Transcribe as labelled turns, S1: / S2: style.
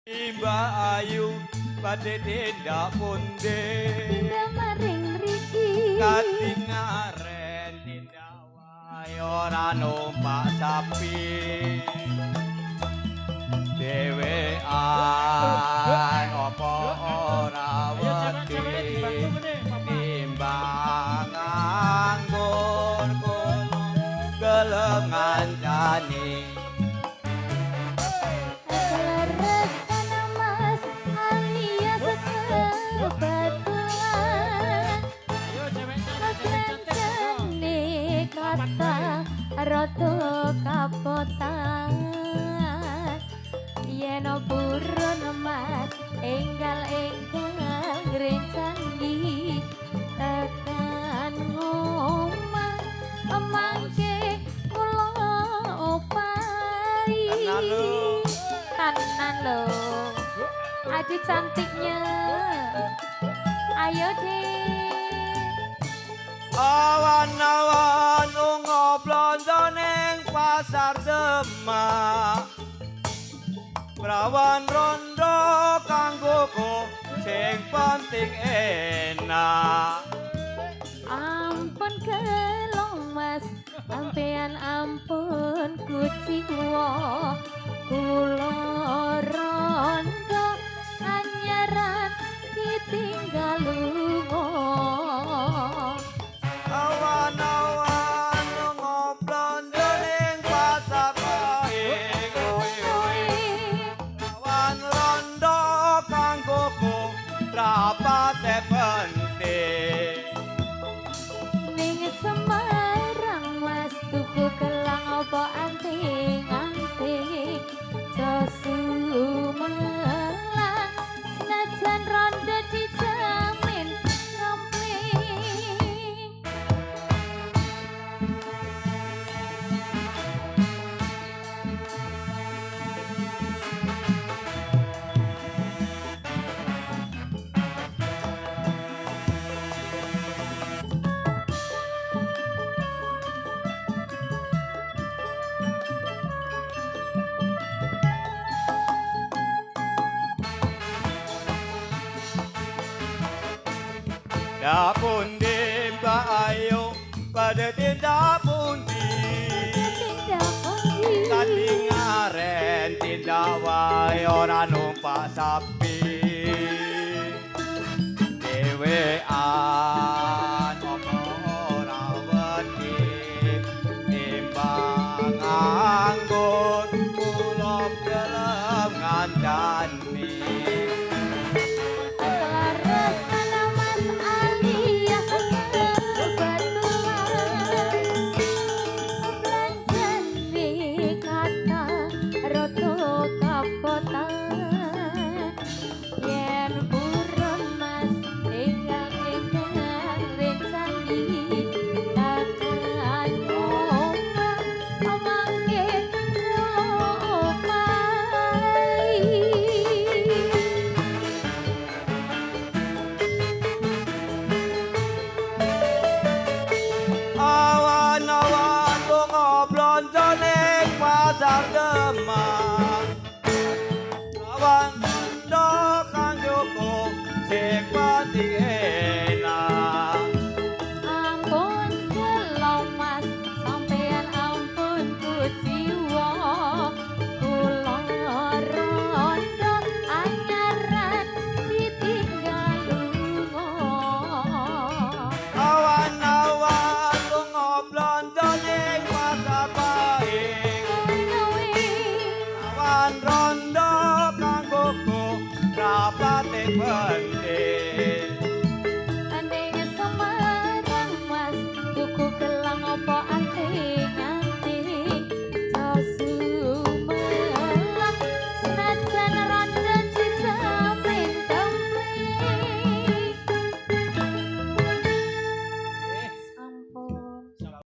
S1: Mbak Ayu badhe tindak pundi
S2: Tindak maring mriki
S1: katingaren tindak wae ora numpak sapi dhewean apa ora wedi timbang nganggur kula gelem ngancani
S2: Roto kapotan yen purun mas enggal ngrencanggi tekan ngomah mangke kula opai tanan lho aduh cantiknya ayo deh
S1: awan-awan lunga blonjo ning pasar Demak prawan rondo kanggoku sing penting enak
S2: ampun kelong mas sampean ampun kuciwa kula rondo anyaran ditinggal lunga
S1: awan-awan lunga blonjo ning pasar awan rondo kanggoku rapate penting
S2: ning Semarang mas tuku kelang apa anting-anting Josumalang senajan rondo dijamin komplit
S1: Dak pundi Mbak Ayu pada tindak pundi
S2: tindak pundi
S1: katingaren tindak wae ora numpak sapi dhewean apa ora wedi timbang nganggur kula gelem ngandani awan-awan lunga blonjo ning pasar Demak awan rondo kanggoku sing penting